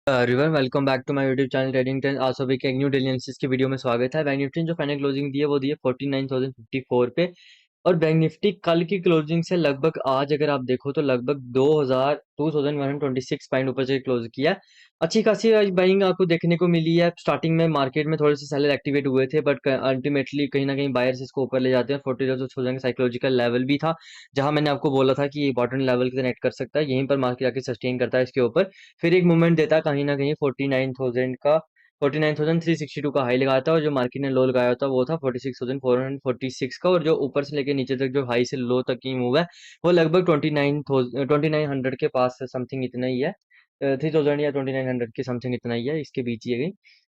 Everyone welcome back to my YouTube channel trading trends. आज सभी के एक न्यू डेली एनालिसिस की वीडियो में स्वागत है। बैंक निफ्टी ने जो फाइनल क्लोजिंग दी है वो दी है 49,054 पे। और बैंक निफ्टी कल की क्लोजिंग से लगभग आज अगर आप देखो तो लगभग 2126 पॉइंट ऊपर से क्लोज किया है। अच्छी खासी बाइंग आपको देखने को मिली है। स्टार्टिंग में मार्केट में थोड़े से सेलर एक्टिवेट हुए थे, बट अल्टीमेटली कहीं ना कहीं बायर्स इसको ऊपर ले जाते हैं। 40,000 साइकोलॉजिकल लेवल भी था, जहां मैंने आपको बोला था कि इंपॉर्टेंट लेवल कनेक्ट कर सकता है, यहीं पर मार्केट आके सस्टेन करता है इसके ऊपर। फिर एक मूवमेंट देता है कहीं ना कहीं 49,000 का, 49,362 का हाई लगाया था, और जो मार्केट ने लो लगाया था वो था 46,446 का। और जो ऊपर से लेके नीचे तक जो हाई से लो तक की मूव है वो लगभग 29,000 के पास समथिंग इतना ही है। 3,000 या 2900 के समथिंग इतना ही है, इसके बीच ही है कहीं।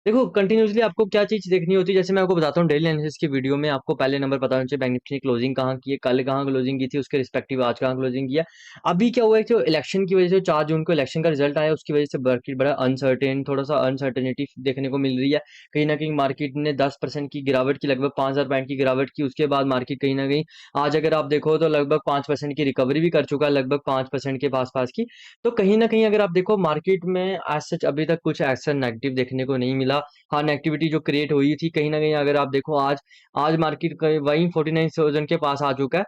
देखो कंटिन्यूसली आपको क्या चीज देखनी होती है, जैसे मैं आपको बताता हूँ डेली एनालिसिस की वीडियो में आपको पहले नंबर पता होना चाहिए बैंक निफ्टी ने क्लोजिंग कहाँ की है, कल कहाँ क्लोजिंग की थी, उसके रिस्पेक्टिव आज कहाँ क्लोजिंग किया। अभी क्या हुआ है, जो इलेक्शन की वजह से 4 जून को इलेक्शन का रिजल्ट आया, उसकी वजह से मार्केट बड़ा अनसर्टेन, थोड़ा सा अनसर्टेनिटी देखने को मिल रही है। कहीं ना कहीं मार्केट ने 10% की गिरावट की, लगभग 5,000 पॉइंट की गिरावट की। उसके बाद मार्केट कहीं ना कहीं आज अगर आप देखो तो लगभग 5% की रिकवरी भी कर चुका है, लगभग 5% के पास की। तो कहीं ना कहीं अगर आप देखो मार्केट में एज सच अभी तक कुछ ऐसा नेगेटिव देखने को नहीं मिला। हाँ, नेगेटिविटी जो क्रिएट हुई थी कहीं ना कहीं, अगर आप देखो आज आज मार्केट वही 49,000 के पास आ चुका है।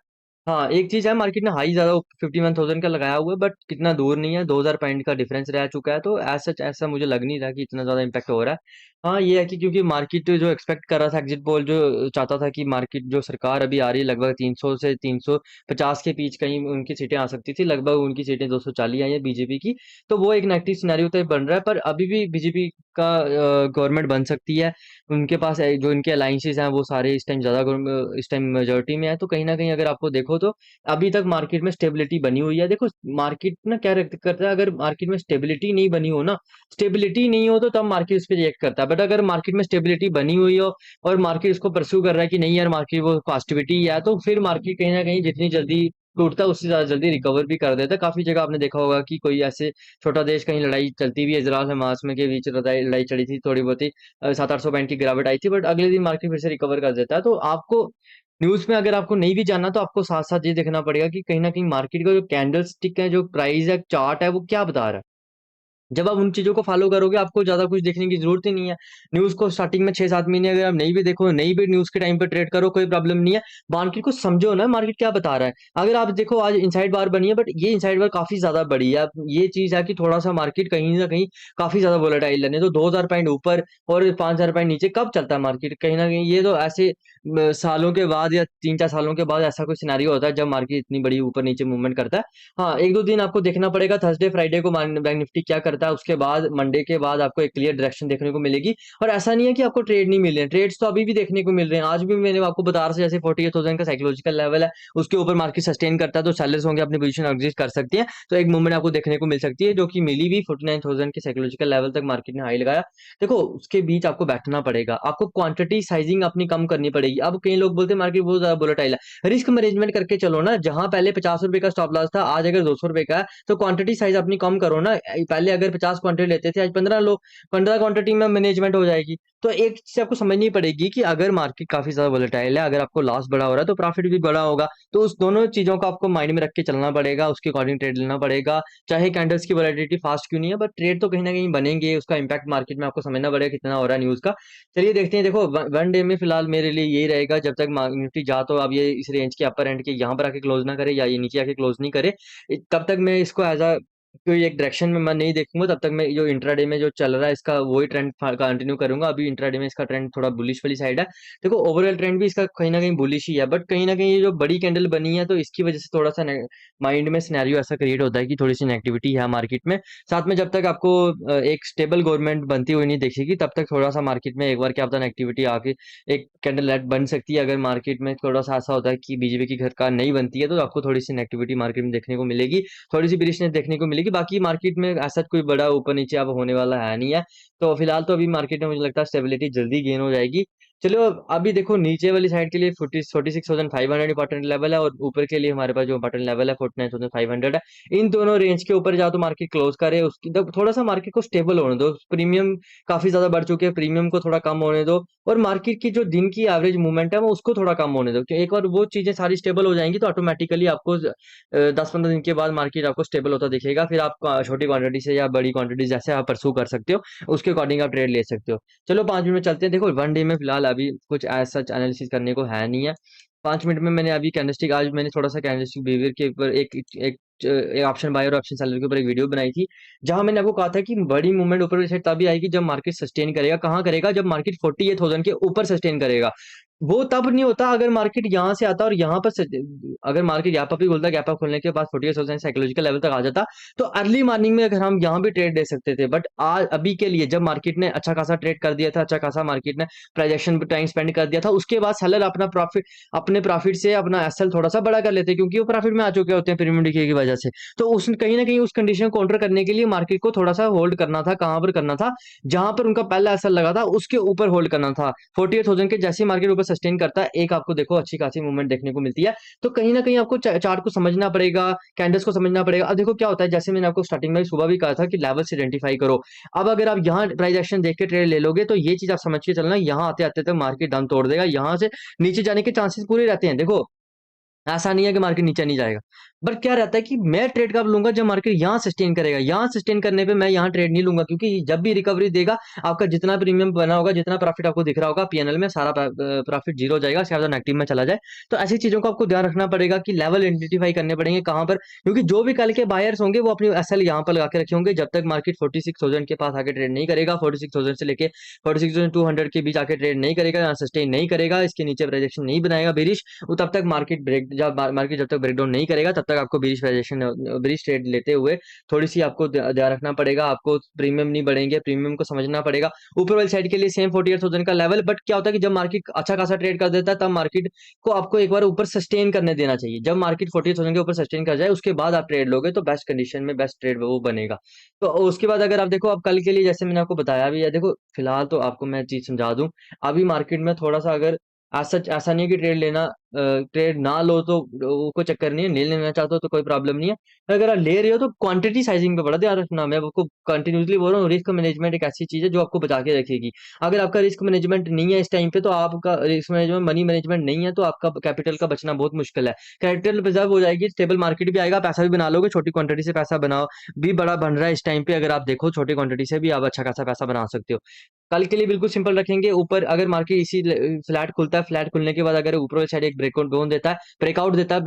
हाँ, एक चीज है, मार्केट ने हाई ज्यादा 51,000 का लगाया हुआ है, बट कितना दूर नहीं है, 2,000 पॉइंट का डिफरेंस रह चुका है। तो ऐसा ऐसा मुझे लग नहीं रहा कि इतना ज्यादा इम्पैक्ट हो रहा है। हाँ, ये है कि क्योंकि मार्केट जो एक्सपेक्ट कर रहा था, एग्जिट पोल जो चाहता था कि मार्केट जो सरकार अभी आ रही है लगभग 300 से 350 के बीच कहीं उनकी सीटें आ सकती थी, लगभग उनकी सीटें 240 आई है बीजेपी की। तो वो एक नेगेटिव सिनेरियो तो बन रहा है, पर अभी भी बीजेपी का गवर्नमेंट बन सकती है। उनके पास जो इनके अलाइंसेस हैं वो सारे इस टाइम ज्यादा इस टाइम मेजोरिटी में है। तो कहीं ना कहीं अगर आपको देखो तो अभी तक मार्केट में स्टेबिलिटी बनी हुई है। देखो मार्केट ना क्या करता है, अगर मार्केट में स्टेबिलिटी नहीं बनी हो ना, स्टेबिलिटी नहीं हो तो तब मार्केट उस पर रिएक्ट करता है। बट अगर मार्केट में स्टेबिलिटी बनी हुई हो और मार्केट इसको परस्यू कर रहा है कि नहीं यार मार्केट वो पॉजिटिविटी है, तो फिर मार्केट कहीं ना कहीं जितनी जल्दी टूटता है उससे ज्यादा जल्दी रिकवर भी कर देता है। काफी जगह आपने देखा होगा कि कोई ऐसे छोटा देश कहीं लड़ाई चलती हुई, इजराइल हमास में के बीच लड़ाई लड़ाई चली थी, थोड़ी बहुत ही 700-800 पॉइंट की गिरावट आई थी, बट अगले दिन मार्केट फिर से रिकवर कर देता है। तो आपको न्यूज में अगर आपको नहीं भी जानना तो आपको साथ साथ ये देखना पड़ेगा कि कहीं ना कहीं मार्केट का जो कैंडल स्टिक है, जो प्राइस है, चार्ट है, वो क्या बता रहा है। जब आप उन चीजों को फॉलो करोगे आपको ज्यादा कुछ देखने की जरूरत ही नहीं है। न्यूज को स्टार्टिंग में 6-7 महीने अगर आप नहीं भी देखो, नहीं भी न्यूज के टाइम पे ट्रेड करो, कोई प्रॉब्लम नहीं है। मार्केट को समझो ना, मार्केट क्या बता रहा है। अगर आप देखो आज इनसाइड बार बनी है, बट ये इनसाइड बार काफी ज्यादा बड़ी है। अब ये चीज है कि थोड़ा सा मार्केट कहीं ना कहीं काफी ज्यादा वोलेटाइल है। नहीं तो 2,000 पॉइंट ऊपर और 5,000 पॉइंट नीचे कब चलता है मार्केट, कहीं ना कहीं ये तो ऐसे सालों के बाद या 3-4 सालों के बाद ऐसा कोई सिनेरियो होता है जब मार्केट इतनी बड़ी ऊपर नीचे मूवमेंट करता है। हाँ, 1-2 दिन आपको देखना पड़ेगा, थर्सडे फ्राइडे को बैंक निफ्टी क्या करता है, उसके बाद मंडे के बाद आपको एक क्लियर डायरेक्शन देखने को मिलेगी। और ऐसा नहीं है कि आपको ट्रेड नहीं मिल रहे हैं, ट्रेड्स तो अभी भी देखने को मिल रहे हैं। आज भी मैंने आपको बता रहा था जैसे 48,000 का साइकोलॉजिकल लेवल है, उसके ऊपर मार्केट सस्टेन करता है तो सेलर्स होंगे अपनी पोजीशन एग्जिट कर सकती है। तो एक मूवमेंट आपको देखने को मिल सकती है, जो कि मिली भी 49,000 के साइकोलॉजिकल लेवल तक मार्केट ने हाई लगाया। देखो उसके बीच आपको बैठना पड़ेगा, आपको क्वांटिटी साइजिंग अपनी कम करनी पड़ेगी। अब कई लोग बोलते हैं मार्केट बहुत ज्यादा वोलेटाइल है, रिस्क मैनेजमेंट करके चलो ना। जहां पहले 50 रुपए का स्टॉप लॉस था, आज अगर 200 रुपए का है, तो क्वांटिटी साइज अपनी कम करो ना। पहले अगर 50 क्वांटिटी लेते थे, आज 15 लो, 15 क्वांटिटी में मैनेजमेंट हो जाएगी। तो एक चीज आपको समझनी पड़ेगी कि अगर मार्केट काफी ज्यादा वोलेटाइल है, अगर आपको लॉस बड़ा हो रहा है तो प्रॉफिट भी बड़ा होगा। तो उस दोनों चीजों को आपको माइंड में रख के चलना पड़ेगा, उसके अकॉर्डिंग ट्रेड लेना पड़ेगा। चाहे कैंडल्स की वोलेटिलिटी फास्ट क्यों नहीं है, बट ट्रेड तो कहीं ना कहीं बनेंगे, उसका इंपैक्ट मार्केट में आपको समझना पड़ेगा कितना हो रहा है न्यूज का। चलिए देखते हैं। देखो वन डे में फिलहाल मेरे लिए यही रहेगा, जब तक निफ्टी जा तो अब ये इस रेंज के अपर एंड के यहाँ पर आके क्लोज ना करे या ये नीचे आके क्लोज नहीं करे, तब तक मैं इसको एज अ कोई एक डायरेक्शन में मैं नहीं देखूंगा। तब तक मैं जो इंट्राडे में जो चल रहा है इसका वही ट्रेंड कंटिन्यू करूंगा। अभी इंट्राडे में इसका ट्रेंड थोड़ा बुलिश वाली साइड है। देखो ओवरऑल ट्रेंड भी इसका कहीं ना कहीं बुलिश ही है, बट कहीं ना कहीं ये जो बड़ी कैंडल बनी है तो इसकी वजह से थोड़ा सा माइंड में सिनेरियो ऐसा क्रिएट होता है कि थोड़ी सी नेगेटिविटी है मार्केट में। साथ में जब तक आपको एक स्टेबल गवर्नमेंट बनती हुई नहीं दिखेगी, तब तक थोड़ा सा मार्केट में एक बार क्या पता नेगेटिविटी आके एक कैंडल लाइट बन सकती है। अगर मार्केट में थोड़ा सा ऐसा होता है कि बीजेपी की सरकार नहीं बनती है, तो आपको थोड़ी सी नेगेटिविटी मार्केट में देखने को मिलेगी, थोड़ी सी बिरिशनेस देखने को मिलेगी। बाकी मार्केट में ऐसा कोई बड़ा ऊपर नीचे अब होने वाला है नहीं है। तो फिलहाल तो अभी मार्केट में मुझे लगता है स्टेबिलिटी जल्दी गेन हो जाएगी। चलो अभी देखो नीचे वाली साइड के लिए 46,500 इंपॉर्टेंट लेवल है और ऊपर के लिए हमारे पास जो इंपॉर्टेंट लेवल है 49,500 है। इन दोनों रेंज के ऊपर जा तो मार्केट क्लोज करे, उसकी तब थोड़ा सा मार्केट को स्टेबल होने दो। प्रीमियम काफी ज्यादा बढ़ चुके हैं, प्रीमियम को थोड़ा कम होने दो और मार्केट की जो दिन की एवरेज मूवमेंट है वो उसको थोड़ा कम होने दो। कि एक बार वो चीजें सारी स्टेबल हो जाएंगी तो ऑटोमेटिकली आपको 10-15 दिन के बाद मार्केट आपको स्टेबल होता दिखेगा। फिर आप छोटी क्वांटिटी से या बड़ी क्वांटिटी जैसे आप परसू कर सकते हो, उसके अकॉर्डिंग आप ट्रेड ले सकते हो। चलो 5 मिनट में चलते हैं। देखो वन डे में फिलहाल अभी कुछ ऐसा सच एनालिसिस करने को है नहीं है। 5 मिनट में मैंने अभी कैंडलस्टिक, आज मैंने थोड़ा सा कैंडलस्टिक बिहेवियर के ऊपर एक ऑप्शन बायर और ऑप्शन सेलर के ऊपर एक वीडियो बनाई थी, जहां मैंने आपको कहा था कि बड़ी मूवमेंट ऊपर वाली साइड तभी आएगी जब मार्केट सस्टेन करेगा। कहाँ करेगा? जब मार्केट 48,000 के ऊपर सस्टेन करेगा। वो तब नहीं होता अगर मार्केट यहाँ से आता और यहाँ पर अगर मार्केट यहाँ पर भी खुलता, गैप अप खुलने के बाद 48,000 साइकोलॉजिकल लेवल तक आ जाता, तो अर्ली मॉर्निंग में अगर हम यहाँ भी ट्रेड दे सकते थे। बट आज अभी के लिए जब मार्केट ने अच्छा खासा ट्रेड कर दिया था, अच्छा खासा मार्केट ने प्राइजेक्शन टाइम स्पेंड कर दिया था, उसके बाद सेलर अपने प्रॉफिट से अपना एसएल थोड़ा सा बड़ा कर लेते हैं, क्योंकि वो प्रॉफिट में आ चुके होते हैं प्रीमियम डिके की वजह से। तो उस कहीं ना कहीं उस कंडीशन को काउंटर करने के लिए मार्केट को थोड़ा सा होल्ड करना था। कहां पर करना था? जहां पर उनका पहला एसएल लगा था उसके ऊपर होल्ड करना था। 48,000 के जैसे मार्केट ऊपर सस्टेन करता है, एक आपको देखो अच्छी खासी मूवमेंट देखने को मिलती है। तो कहीं ना कहीं आपको चार्ट को समझना पड़ेगा, कैंडल्स को समझना पड़ेगा। अब देखो क्या होता है, जैसे मैंने आपको स्टार्टिंग में सुबह भी कहा था कि लेवल्स आइडेंटिफाई करो। अब अगर आप यहाँ प्राइस एक्शन देख के ट्रेड ले लोगे तो ये चीज आप समझ के चलना, यहाँ आते आते तक मार्केट दम तोड़ देगा, यहाँ से नीचे जाने के चांसेस पूरे रहते हैं। देखो ऐसा नहीं है कि मार्केट नीचे नहीं जाएगा, बट क्या रहता है कि मैं ट्रेड कब लूंगा? जब मार्केट यहाँ सस्टेन करेगा। यहाँ सस्टेन करने पे मैं यहाँ ट्रेड नहीं लूंगा, क्योंकि जब भी रिकवरी देगा आपका जितना प्रीमियम बना होगा, जितना प्रॉफिट आपको दिख रहा होगा पीएनएल में, सारा प्रॉफिट जीरो हो जाएगा, शायद नेगेटिव में चला जाए। तो ऐसी चीजों को आपको ध्यान रखना पड़ेगा कि लेवल आइडेंटिफाई करने पड़ेंगे कहाँ पर, क्योंकि जो भी कल के बायर्स होंगे वो अपनी एसएल यहाँ पर लगा के रखे होंगे। जब तक मार्केट 46,000 के पास आके ट्रेड नहीं करेगा, 46,000 से लेके 46,200 के बीच आके ट्रेड नहीं करेगा, यहाँ सस्टेन नहीं करेगा, इसके नीचे प्रोजेक्शन नहीं बनाएगा बेरिश, वो तब तक मार्केट जब तक ब्रेकडाउन नहीं करेगा तब तक आपको बेरिश ट्रेड लेते हुए थोड़ी सी आपको ध्यान रखना पड़ेगा। आपको प्रीमियम नहीं बढ़ेंगे, प्रीमियम को समझना पड़ेगा। ऊपर वाली साइड के लिए सेम 48,000 का लेवल, बट क्या होता है कि जब मार्केट अच्छा खासा ट्रेड कर देता है तब मार्केट को आपको एक बार ऊपर सस्टेन करने देना चाहिए। जब मार्केट 48,000 के ऊपर सस्टेन कर जाए उसके बाद आप ट्रेड लोगे तो बेस्ट कंडीशन में बेस्ट ट्रेड वो बनेगा। तो उसके बाद अगर आप देखो, आप कल के लिए जैसे मैंने आपको बताया भी है, देखो फिलहाल तो आपको मैं चीज समझा दूं। अभी मार्केट में थोड़ा सा अगर ऐसा नहीं है कि ट्रेड लेना, ट्रेड ना लो तो वो कोई चक्कर नहीं है, नहीं लेना चाहते हो तो कोई प्रॉब्लम नहीं है। अगर आप ले रहे हो तो क्वांटिटी साइजिंग पे बड़ा ध्यान रखना। मैं आपको कंटिन्यूसली बोल रहा हूँ, रिस्क मैनेजमेंट एक ऐसी चीज है जो आपको बचा के रखेगी। अगर आपका रिस्क मैनेजमेंट नहीं है इस टाइम पे, तो आपका रिस्क मैनेजमेंट, मनी मैनेजमेंट नहीं है, तो आपका कैपिटल का बचना बहुत मुश्किल है। कैपिटल प्रिजर्व हो जाएगी, स्टेबल मार्केट भी आएगा, पैसा भी बना लोगे, छोटी क्वांटिटी से पैसा बनाओ भी बड़ा बन रहा है इस टाइम पे। अगर आप देखो छोटी क्वांटिटी से भी आप अच्छा खासा पैसा बना सकते हो। कल के लिए बिल्कुल सिंपल रखेंगे। ऊपर अगर मार्केट इसी फ्लैट खुलता है, फ्लैट खुलने के बाद अगर ऊपर वाली साइड एक ब्रेकआउट जोन देता है, ब्रेकआउट देता है,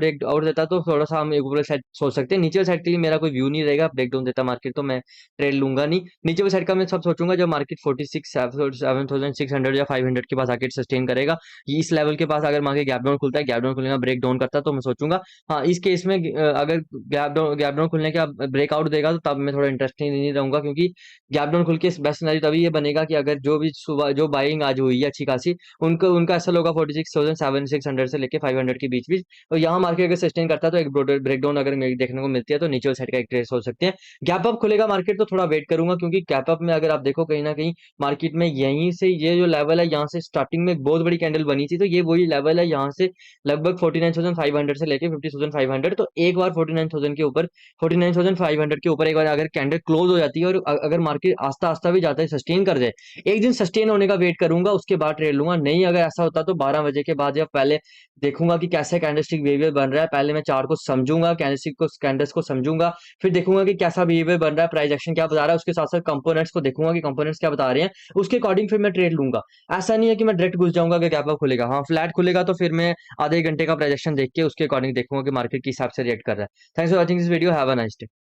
तो थोड़ा सा हम एक ऊपर वाली साइड सोच सकते हैं। नीचे वाली साइड के लिए मेरा कोई व्यू नहीं रहेगा, ब्रेक डाउन देता मार्केट तो मैं ट्रेड लूंगा नहीं। नीचे वाली साइड का मैं सब सोचूंगा जब मार्केट 47,600 या 500 के पास आके सस्टेन करेगा। इस लेवल के पास अगर मार्केट गैप डाउन खुलता है, गैप डाउन खुलने का ब्रेक डाउन करता है, तो मैं सोचूंगा हाँ इस केस में अगर गैप डाउन खुलने का ब्रेकआउट देगा तो तब मैं थोड़ा इंटरेस्टिंग नहीं रहूंगा, क्योंकि गैप डाउन खुल के बेस्ट सिनेरियो तभी ये बनेगा कि अगर जो भी सुबह जो बाइंग आज हुई है अच्छी खासी, उनको उनका असल होगा 46,600 से लेके 500 के बीच बीच। तो यहाँ मार्केट अगर सस्टेन करता है तो एक ब्रेकडाउन अगर मेरी देखने को मिलती है तो नीचे वाली साइड का एक ट्रेस हो सकते हैं। गैप अप खुलेगा मार्केट तो थोड़ा वेट करूंगा, क्योंकि गैप अप में अगर आप देखो कहीं ना कहीं मार्केट में यहीं से ये जो लेवल है, यहाँ से स्टार्टिंग में एक बहुत बड़ी कैंडल बनी थी, तो ये वही लेवल है यहाँ से लगभग 49,500 से लेके 50,500। तो एक बार 49,000 के ऊपर, 49,500 के ऊपर एक बार अगर कैंडल क्लोज हो जाती है और अगर मार्केट आस्ता आस्ता भी जाता है सस्टेन कर जाए, एक दिन सस्टेन होने का वेट करूंगा, उसके बाद ट्रेड लूंगा। नहीं अगर ऐसा होता तो 12 बजे के बाद या पहले देखूंगा कि कैसे कैंडलस्टिक बिहेवियर बन रहा है। पहले मैं चार्ट को समझूंगा, कैंडल्स को समझूंगा, फिर देखूंगा कि कैसा बिहेवियर बन रहा है, प्राइस एक्शन क्या बता रहा है, उसके साथ साथ कंपोनेंट्स को देखूंगा कि कंपोनेंट्स क्या बता रहे हैं, उसके अकॉर्डिंग फिर मैं ट्रेड लूंगा। ऐसा नहीं है कि मैं डायरेक्ट घुस जाऊंगा कि गैप अप खुलेगा। हाँ फ्लैट खुलेगा तो फिर मैं आधे घंटे का प्राइस एक्शन देख के उसके अकॉर्डिंग देखूंगा कि मार्केट किस हिसाब से रिएक्ट कर रहा है। Thanks for watching this video, have a nice day.